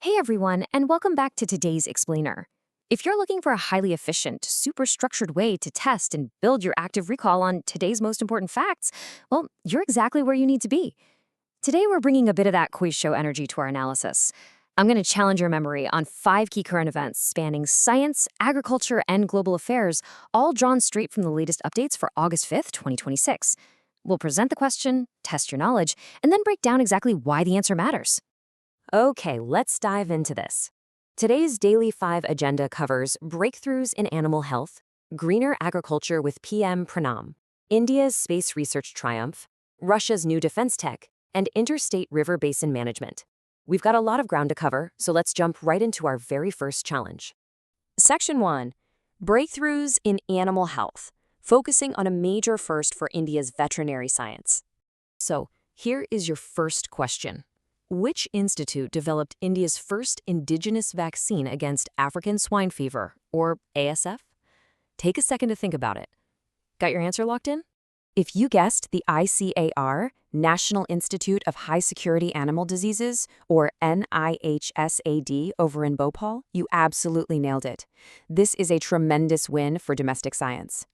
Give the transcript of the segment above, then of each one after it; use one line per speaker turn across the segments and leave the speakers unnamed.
Hey everyone, and welcome back to today's Explainer. If you're looking for a highly efficient, super structured way to test and build your active recall on today's most important facts, well, you're exactly where you need to be. Today we're bringing a bit of that quiz show energy to our analysis. I'm going to challenge your memory on 5 key current events spanning science, agriculture, and global affairs, all drawn straight from the latest updates for August 5th, 2026. We'll present the question, test your knowledge, and then break down exactly why the answer matters. Okay, let's dive into this. Today's Daily 5 agenda covers breakthroughs in animal health, greener agriculture with PM Pranam, India's space research triumph, Russia's new defense tech, and interstate river basin management. We've got a lot of ground to cover, so let's jump right into our very first challenge. Section 1. Breakthroughs in animal health, focusing on a major first for India's veterinary science. So, here is your first question. Which institute developed India's first indigenous vaccine against African swine fever, or ASF? Take a second to think about it. Got your answer locked in? If you guessed the ICAR, National Institute of High Security Animal Diseases, or NIHSAD over in Bhopal, you absolutely nailed it. This is a tremendous win for domestic science.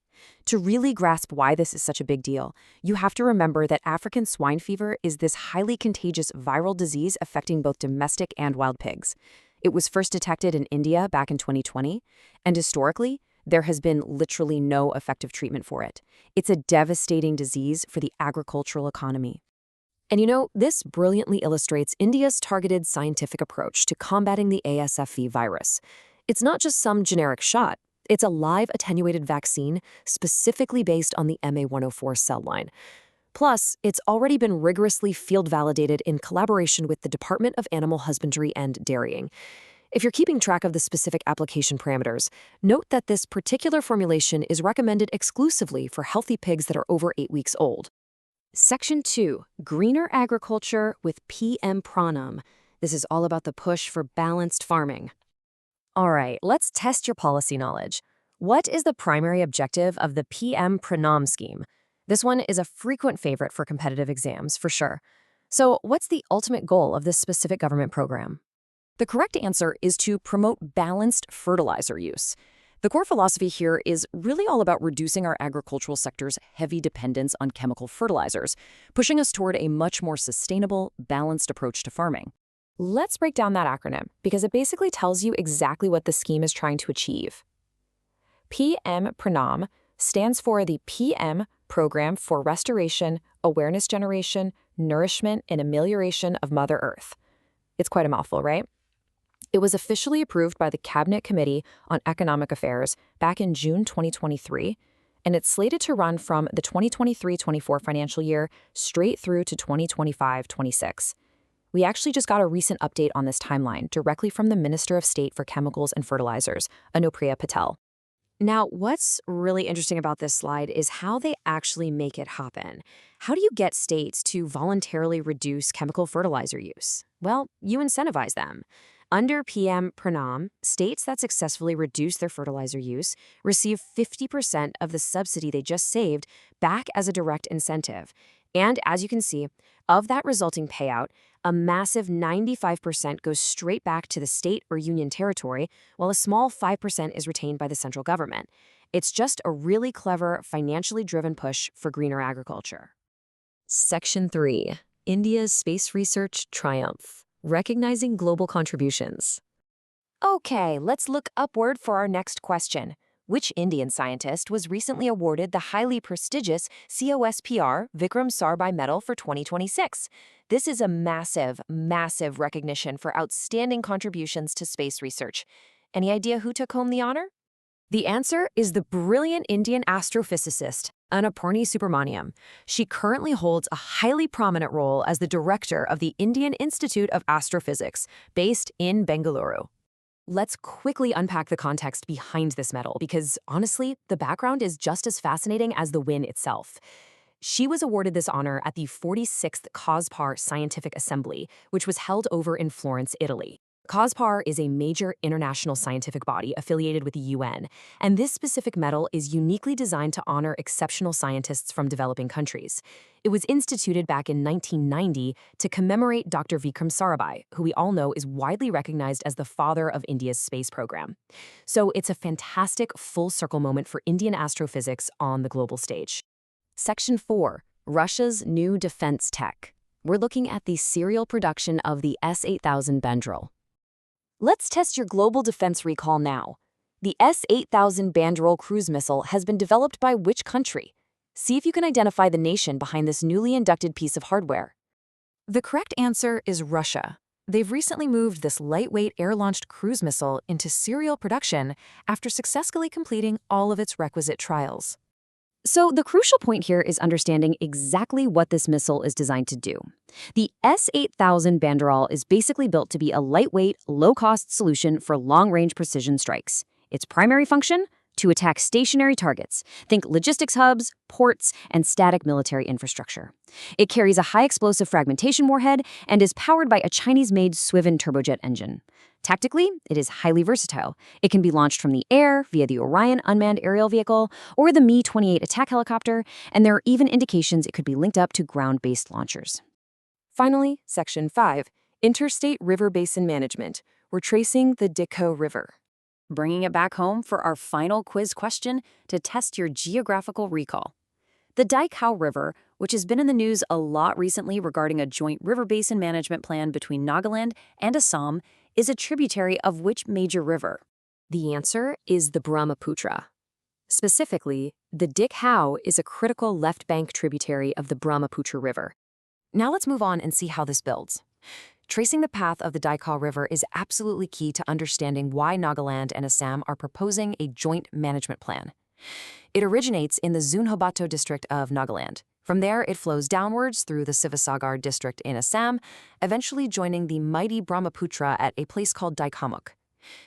To really grasp why this is such a big deal, you have to remember that African swine fever is this highly contagious viral disease affecting both domestic and wild pigs. It was first detected in India back in 2020, and historically, there has been literally no effective treatment for it. It's a devastating disease for the agricultural economy. And you know, this brilliantly illustrates India's targeted scientific approach to combating the ASFV virus. It's not just some generic shot. It's a live attenuated vaccine specifically based on the MA104 cell line. Plus, it's already been rigorously field validated in collaboration with the Department of Animal Husbandry and Dairying. If you're keeping track of the specific application parameters, note that this particular formulation is recommended exclusively for healthy pigs that are over 8 weeks old. Section 2. Greener Agriculture with PM Pranam. This is all about the push for balanced farming. All right, let's test your policy knowledge. What is the primary objective of the PM Pranam scheme? This one is a frequent favorite for competitive exams, for sure. So what's the ultimate goal of this specific government program? The correct answer is to promote balanced fertilizer use. The core philosophy here is really all about reducing our agricultural sector's heavy dependence on chemical fertilizers, pushing us toward a much more sustainable, balanced approach to farming. Let's break down that acronym, because it basically tells you exactly what the scheme is trying to achieve. PM Pranam stands for the PM Program for Restoration, Awareness Generation, Nourishment, and Amelioration of Mother Earth. It's quite a mouthful, right? It was officially approved by the Cabinet Committee on Economic Affairs back in June 2023, and it's slated to run from the 2023-24 financial year straight through to 2025-26. We actually just got a recent update on this timeline directly from the Minister of State for Chemicals and Fertilizers, Anupriya Patel. Now, what's really interesting about this slide is how they actually make it happen. How do you get states to voluntarily reduce chemical fertilizer use? Well, you incentivize them. Under PM Pranam, states that successfully reduce their fertilizer use receive 50% of the subsidy they just saved back as a direct incentive. And as you can see, of that resulting payout, a massive 95% goes straight back to the state or union territory, while a small 5% is retained by the central government. It's just a really clever, financially driven push for greener agriculture. Section 3. India's Space Research Triumph. Recognizing Global Contributions. Okay, let's look upward for our next question. Which Indian scientist was recently awarded the highly prestigious COSPR Vikram Sarabhai Medal for 2026? This is a massive, massive recognition for outstanding contributions to space research. Any idea who took home the honor? The answer is the brilliant Indian astrophysicist, Annapurni Subramaniam. She currently holds a highly prominent role as the director of the Indian Institute of Astrophysics, based in Bengaluru. Let's quickly unpack the context behind this medal because, honestly, the background is just as fascinating as the win itself. She was awarded this honor at the 46th COSPAR Scientific Assembly, which was held over in Florence, Italy. COSPAR is a major international scientific body affiliated with the UN, and this specific medal is uniquely designed to honor exceptional scientists from developing countries. It was instituted back in 1990 to commemorate Dr. Vikram Sarabhai, who we all know is widely recognized as the father of India's space program. So it's a fantastic full-circle moment for Indian astrophysics on the global stage. Section 4. Russia's new defense tech. We're looking at the serial production of the S-8000 Bandrol. Let's test your global defense recall now. The S-8000 Bandrol cruise missile has been developed by which country? See if you can identify the nation behind this newly inducted piece of hardware. The correct answer is Russia. They've recently moved this lightweight air-launched cruise missile into serial production after successfully completing all of its requisite trials. So the crucial point here is understanding exactly what this missile is designed to do. The S-8000 Bandrol is basically built to be a lightweight, low-cost solution for long-range precision strikes. Its primary function? To attack stationary targets. Think logistics hubs, ports, and static military infrastructure. It carries a high-explosive fragmentation warhead and is powered by a Chinese-made Swiven turbojet engine. Tactically, it is highly versatile. It can be launched from the air via the Orion unmanned aerial vehicle or the Mi-28 attack helicopter, and there are even indications it could be linked up to ground-based launchers. Finally, Section 5, Interstate River Basin Management. We're tracing the Dailycurrentaffairs River. Bringing it back home for our final quiz question to test your geographical recall. The Dailycurrentaffairs River, which has been in the news a lot recently regarding a joint river basin management plan between Nagaland and Assam, is a tributary of which major river? The answer is the Brahmaputra. Specifically, the Dailycurrentaffairs is a critical left bank tributary of the Brahmaputra River. Now let's move on and see how this builds. Tracing the path of the Dailycurrentaffairs River is absolutely key to understanding why Nagaland and Assam are proposing a joint management plan. It originates in the Zunhobato district of Nagaland. From there, it flows downwards through the Sivasagar district in Assam, eventually joining the mighty Brahmaputra at a place called Daikamuk.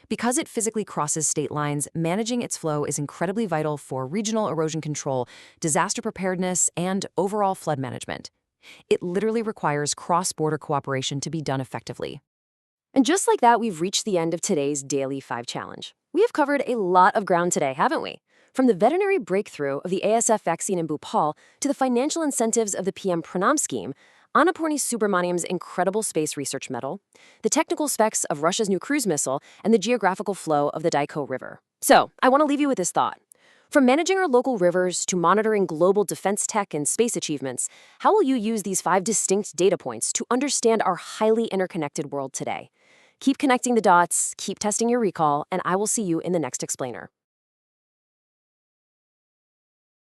Because it physically crosses state lines, managing its flow is incredibly vital for regional erosion control, disaster preparedness, and overall flood management. It literally requires cross-border cooperation to be done effectively. And just like that, we've reached the end of today's Daily 5 Challenge. We have covered a lot of ground today, haven't we? From the veterinary breakthrough of the ASF vaccine in Bhopal to the financial incentives of the PM Pranam scheme, Annapurni Subramaniam's incredible space research medal, the technical specs of Russia's new cruise missile, and the geographical flow of the Dailycurrentaffairs River. So, I want to leave you with this thought. From managing our local rivers to monitoring global defense tech and space achievements, how will you use these 5 distinct data points to understand our highly interconnected world today? Keep connecting the dots, keep testing your recall, and I will see you in the next explainer.